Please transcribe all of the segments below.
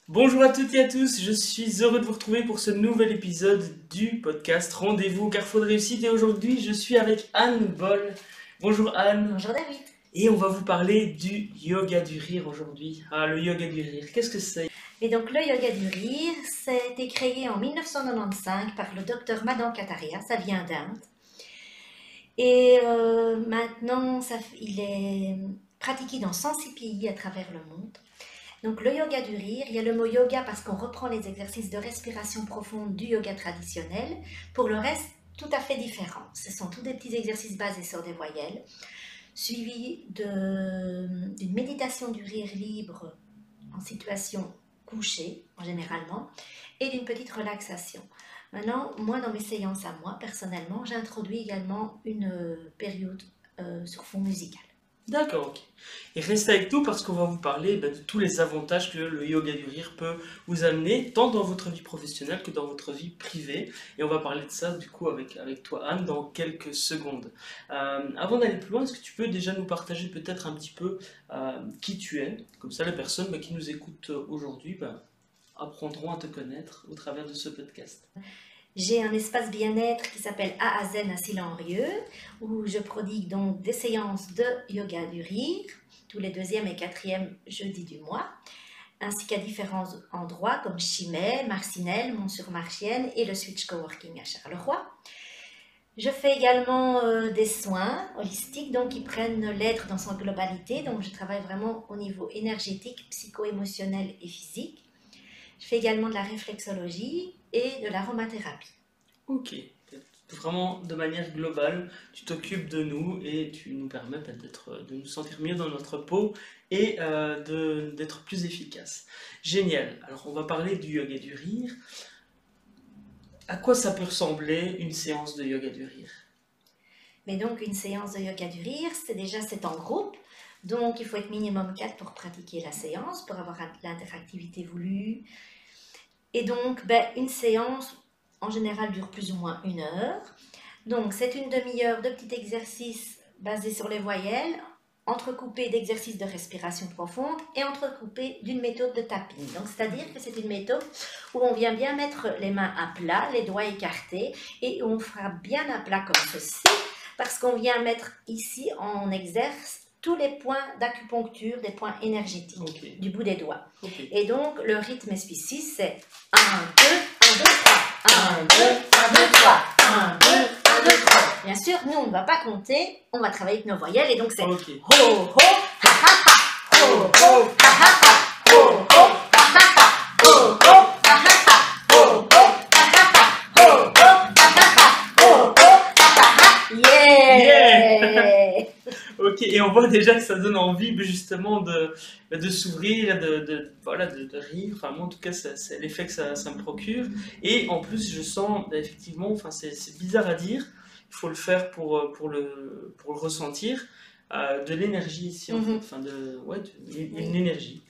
Bonjour à toutes et à tous, je suis heureux de vous retrouver pour ce nouvel épisode du podcast Rendez-vous au Carrefour de Réussite et aujourd'hui je suis avec Anne Boll. Bonjour Anne. Bonjour David. Et on va vous parler du yoga du rire aujourd'hui. Ah, le yoga du rire, qu'est-ce que c'est? Et donc le yoga du rire, ça a été créé en 1995 par le docteur Madan Kataria, ça vient d'Inde. Et maintenant, il est pratiqué dans 106 pays à travers le monde. Donc le yoga du rire, il y a le mot yoga parce qu'on reprend les exercices de respiration profonde du yoga traditionnel. Pour le reste, tout à fait différent. Ce sont tous des petits exercices basés sur des voyelles, suivis d'une méditation du rire libre en situation couchée, généralement, et d'une petite relaxation. Maintenant, moi, dans mes séances à moi, personnellement, j'introduis également une période sur fond musical. D'accord, ok. Et restez avec nous parce qu'on va vous parler de tous les avantages que le yoga du rire peut vous amener, tant dans votre vie professionnelle que dans votre vie privée. Et on va parler de ça du coup avec toi Anne dans quelques secondes. Avant d'aller plus loin, est-ce que tu peux déjà nous partager peut-être un petit peu qui tu es? Comme ça les personnes qui nous écoutent aujourd'hui apprendront à te connaître au travers de ce podcast. J'ai un espace bien-être qui s'appelle A à Zen à Silent-Rieux, où je prodigue donc des séances de yoga du rire, tous les 2e et 4e jeudis du mois, ainsi qu'à différents endroits comme Chimay, Marcinelle, Mont-sur-Marchienne et le Switch Coworking à Charleroi. Je fais également des soins holistiques donc qui prennent l'être dans son globalité, donc je travaille vraiment au niveau énergétique, psycho-émotionnel et physique. Je fais également de la réflexologie et de l'aromathérapie. Ok, vraiment de manière globale, tu t'occupes de nous et tu nous permets de nous sentir mieux dans notre peau et d'être plus efficace. Génial, alors on va parler du yoga du rire. À quoi ça peut ressembler une séance de yoga du rire? Mais donc une séance de yoga du rire, c'est en groupe. Donc, il faut être minimum 4 pour pratiquer la séance, pour avoir l'interactivité voulue. Et donc, une séance, en général, dure plus ou moins 1 heure. Donc, c'est une demi-heure de petits exercices basés sur les voyelles, entrecoupés d'exercices de respiration profonde et entrecoupés d'une méthode de tapping. Donc, c'est-à-dire que c'est une méthode où on vient bien mettre les mains à plat, les doigts écartés, et on fera bien à plat comme ceci, parce qu'on vient mettre ici en exerce tous les points d'acupuncture, des points énergétiques du bout des doigts. Et donc, le rythme SPC, c'est 1, 2, 1, 2, 3, 1, 2, 1, 2, 3, 1, 2, 1, 2, 3. Bien sûr, nous, on ne va pas compter, on va travailler avec nos voyelles, et donc c'est ho, ho, ha, ha, ha, ho, ho, ha, ha, ha, ho, ho, ha, ha, ha, ho, ho, ha, ha, ha, ho, ho, ha, ha, ha, ho, ho, ha, ha, ha, ho, ho, ha, ha, ha, yeah! Ok, et on voit déjà que ça donne envie justement de s'ouvrir, de rire. Enfin, moi en tout cas, c'est l'effet que ça me procure. Et en plus, je sens effectivement, enfin, c'est bizarre à dire, il faut le faire pour le ressentir, de l'énergie ici en fait. Enfin, une énergie.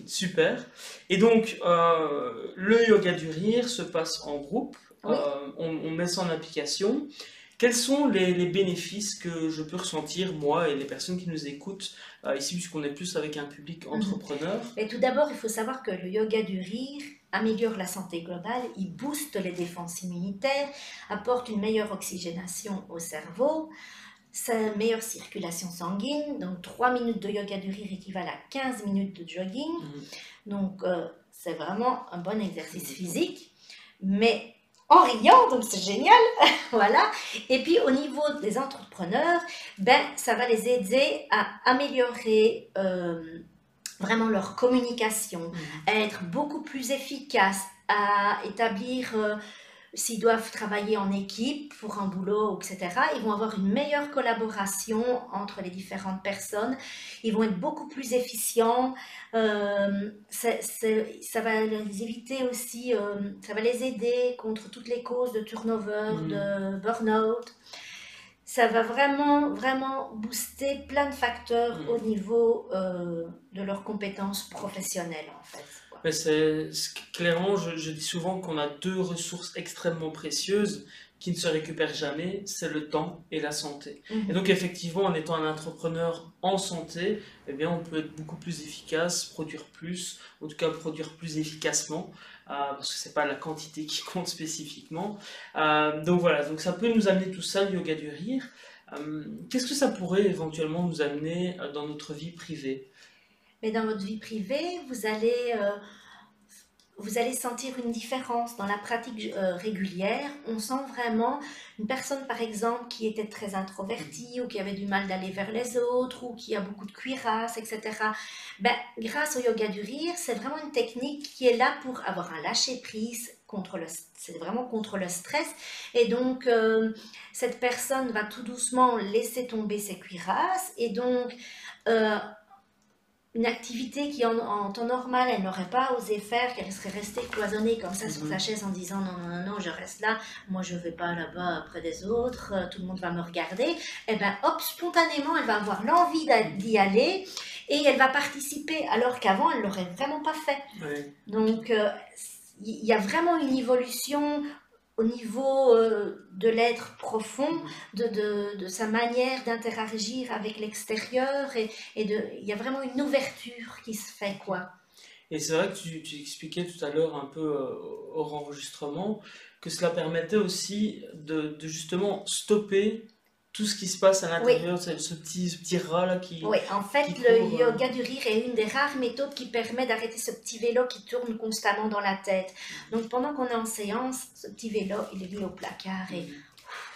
Super. Et donc, le yoga du rire se passe en groupe, on met ça en application. Quels sont les bénéfices que je peux ressentir, moi et les personnes qui nous écoutent ici, puisqu'on est plus avec un public entrepreneur? Et tout d'abord, il faut savoir que le yoga du rire améliore la santé globale, il booste les défenses immunitaires, apporte une meilleure oxygénation au cerveau, une meilleure circulation sanguine. Donc 3 minutes de yoga du rire équivalent à 15 minutes de jogging. Donc c'est vraiment un bon exercice physique, mais en riant, donc c'est génial, voilà. Et puis au niveau des entrepreneurs, ça va les aider à améliorer vraiment leur communication, à être beaucoup plus efficaces, à établir, s'ils doivent travailler en équipe pour un boulot, etc., ils vont avoir une meilleure collaboration entre les différentes personnes, ils vont être beaucoup plus efficients, ça va les éviter aussi, ça va les aider contre toutes les causes de turnover, de burn-out. Ça va vraiment, vraiment booster plein de facteurs au niveau de leurs compétences professionnelles, en fait. Mais clairement, je dis souvent qu'on a deux ressources extrêmement précieuses qui ne se récupèrent jamais, c'est le temps et la santé. Et Mhm. donc effectivement, en étant un entrepreneur en santé, eh bien, on peut être beaucoup plus efficace, produire plus, en tout cas produire plus efficacement, parce que c'est pas la quantité qui compte spécifiquement. Donc voilà, donc ça peut nous amener tout ça, le yoga du rire. Qu'est-ce que ça pourrait éventuellement nous amener dans notre vie privée? Mais dans votre vie privée, vous allez sentir une différence dans la pratique régulière. On sent vraiment une personne, par exemple, qui était très introvertie ou qui avait du mal d'aller vers les autres ou qui a beaucoup de cuirasse, etc. Ben, grâce au yoga du rire, c'est vraiment une technique qui est là pour avoir un lâcher-prise c'est vraiment contre le stress. Et donc, cette personne va tout doucement laisser tomber ses cuirasses et donc... euh, une activité qui en temps normal elle n'aurait pas osé faire, qu'elle serait restée cloisonnée comme ça sur sa Mhm. chaise en disant non, non, non, non, je reste là, moi je ne vais pas là-bas près des autres, tout le monde va me regarder, et bien hop, spontanément elle va avoir l'envie d'y aller et elle va participer alors qu'avant elle ne l'aurait vraiment pas fait. Ouais. Donc il y a vraiment une évolution au niveau de l'être profond, de sa manière d'interagir avec l'extérieur il y a vraiment une ouverture qui se fait quoi. Et c'est vrai que tu expliquais tout à l'heure un peu hors enregistrement que cela permettait aussi de justement stopper tout ce qui se passe à Oui, l'intérieur, ce petit rat là oui, en fait, qui le court. yoga du rire est une des rares méthodes qui permet d'arrêter ce petit vélo qui tourne constamment dans la tête. Donc pendant qu'on est en séance, ce petit vélo, il est mis au placard et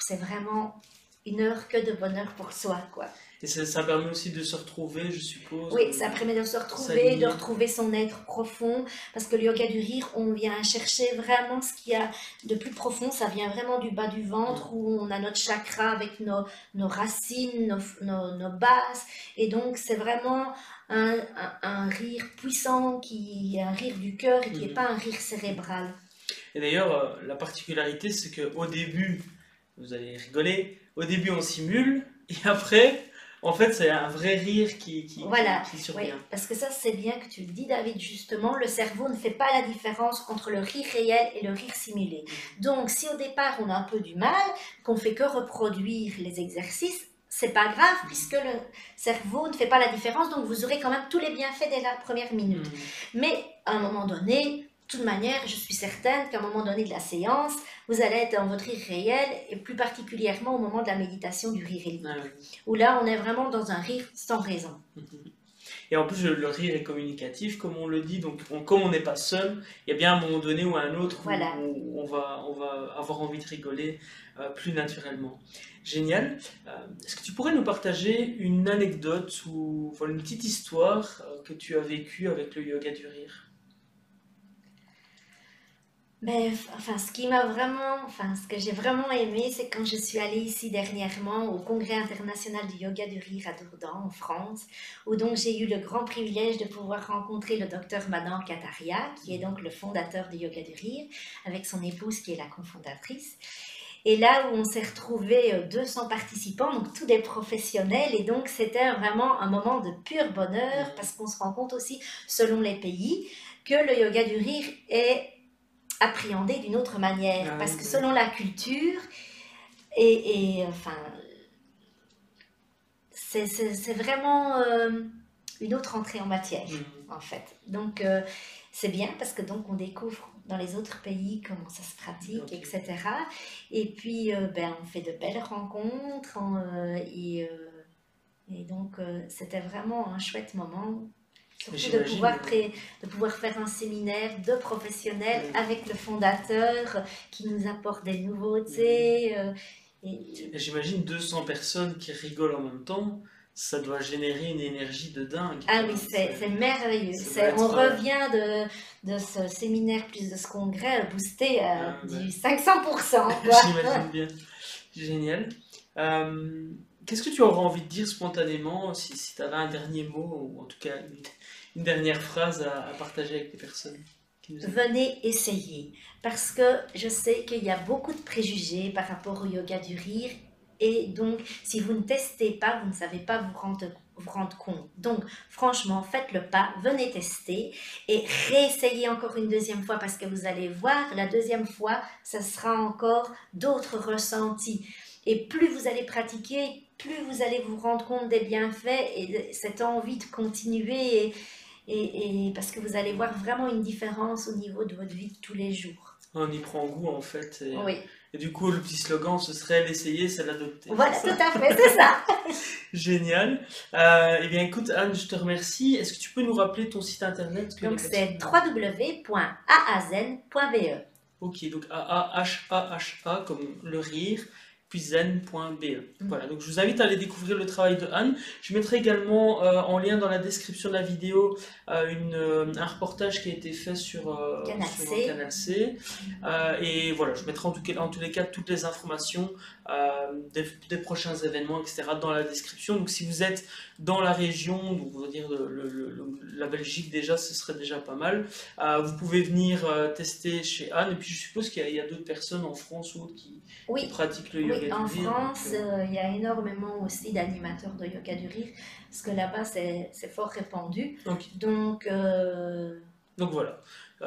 c'est vraiment une heure que de bonheur pour soi, quoi. Et ça permet aussi de se retrouver, je suppose, Oui, ça permet de se de retrouver, de s'aligner. retrouver son être profond, parce que le yoga du rire, on vient chercher vraiment ce qu'il y a de plus profond, ça vient vraiment du bas du ventre, Mm. où on a notre chakra avec nos racines, nos bases, et donc c'est vraiment un rire puissant, un rire du cœur, et qui n'est Mhm. pas un rire cérébral. Et d'ailleurs, la particularité, c'est qu'au début, vous allez rigoler, au début on simule, et après, en fait, c'est un vrai rire Voilà, qui oui, survient. parce que ça c'est bien que tu le dis David, justement, le cerveau ne fait pas la différence entre le rire réel et le rire simulé. Donc si au départ on a un peu du mal, qu'on fait que reproduire les exercices, c'est pas grave puisque le cerveau ne fait pas la différence, donc vous aurez quand même tous les bienfaits dès la première minute. Mhm. Mais à un moment donné, de toute manière, je suis certaine qu'à un moment donné de la séance, vous allez être dans votre rire réel et plus particulièrement au moment de la méditation du rire elliptique, Ah oui. où là on est vraiment dans un rire sans raison. Et en plus, le rire est communicatif, comme on le dit, donc comme on n'est pas seul, il y a bien un moment donné ou un autre Voilà. où on va avoir envie de rigoler plus naturellement. Génial. Est-ce que tu pourrais nous partager une anecdote ou voilà, une petite histoire que tu as vécue avec le yoga du rire? Mais enfin, ce que j'ai vraiment aimé, c'est quand je suis allée ici dernièrement au Congrès international du yoga du rire à Dourdan, en France, où donc j'ai eu le grand privilège de pouvoir rencontrer le docteur Manan Kataria, qui est donc le fondateur du yoga du rire, avec son épouse qui est la cofondatrice. Et là où on s'est retrouvé 200 participants, donc tous des professionnels, et donc c'était vraiment un moment de pur bonheur, parce qu'on se rend compte aussi, selon les pays, que le yoga du rire est appréhendé d'une autre manière, Ah parce oui, que oui. selon la culture, enfin, c'est vraiment une autre entrée en matière, Mhm. en fait. Donc, c'est bien parce que donc on découvre dans les autres pays comment ça se pratique, Ok. etc. Et puis, ben, on fait de belles rencontres et donc c'était vraiment un chouette moment. Surtout J'imagine. de pouvoir faire un séminaire de professionnels Mhm. avec le fondateur qui nous apporte des Mhm. nouveautés. Et Et j'imagine 200 personnes qui rigolent en même temps, ça doit générer une énergie de dingue, ah oui, quoi. c'est merveilleux. Ça doit On être. revient de ce séminaire plus de ce congrès boosté à Bah, du 500%, quoi. j'imagine bien. Génial. Euh, Qu'est-ce que tu aurais envie de dire spontanément si tu avais un dernier mot ou en tout cas une dernière phrase à partager avec les personnes qui nous écoutent? Venez essayer. Parce que je sais qu'il y a beaucoup de préjugés par rapport au yoga du rire. Et donc, si vous ne testez pas, vous ne savez pas vous rendre compte. Donc, franchement, faites le pas, venez tester et réessayez encore une deuxième fois parce que vous allez voir, la deuxième fois, ça sera encore d'autres ressentis. Et plus vous allez pratiquer, plus vous allez vous rendre compte des bienfaits et de cette envie de continuer et parce que vous allez voir vraiment une différence au niveau de votre vie de tous les jours. On y prend goût en fait. Oui, Et du coup, le petit slogan, ce serait l'essayer, c'est l'adopter. voilà, C'est tout ça? à fait, c'est ça. Génial. Eh bien, écoute, Anne, je te remercie. Est-ce que tu peux nous rappeler ton site internet que les Donc, c'est personnes... www.aazen.be. Ok, donc A-A-H-A-H-A comme le rire, puis zen.be. Voilà, donc je vous invite à aller découvrir le travail de Anne. Je mettrai également en lien dans la description de la vidéo un reportage qui a été fait Canal sur C. Canal C. Et voilà, je mettrai en tous les cas toutes les informations des prochains événements, etc. dans la description. Donc si vous êtes dans la région, donc on va dire la Belgique déjà, ce serait déjà pas mal. Vous pouvez venir tester chez Anne. Et puis je suppose qu'il y a d'autres personnes en France ou autres qui Oui, pratiquent le yoga oui, en du rire. France, il y a énormément aussi d'animateurs de yoga du rire, parce que là-bas, c'est fort répandu. Ok. Donc, Donc voilà.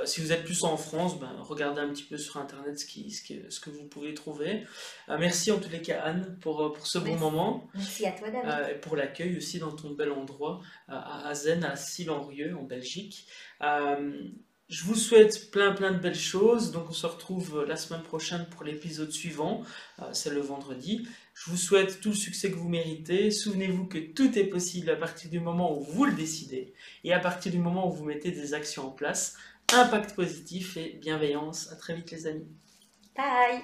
Si vous êtes plus en France, ben, regardez un petit peu sur internet ce que vous pouvez trouver. Merci en tous les cas Anne pour ce bon Merci. moment Merci à toi, David. et pour l'accueil aussi dans ton bel endroit à Azen, à Sillenrieux en Belgique. Je vous souhaite plein de belles choses. Donc on se retrouve la semaine prochaine pour l'épisode suivant. C'est le vendredi. Je vous souhaite tout le succès que vous méritez. Souvenez-vous que tout est possible à partir du moment où vous le décidez et à partir du moment où vous mettez des actions en place. Impact positif et bienveillance. À très vite les amis. Bye!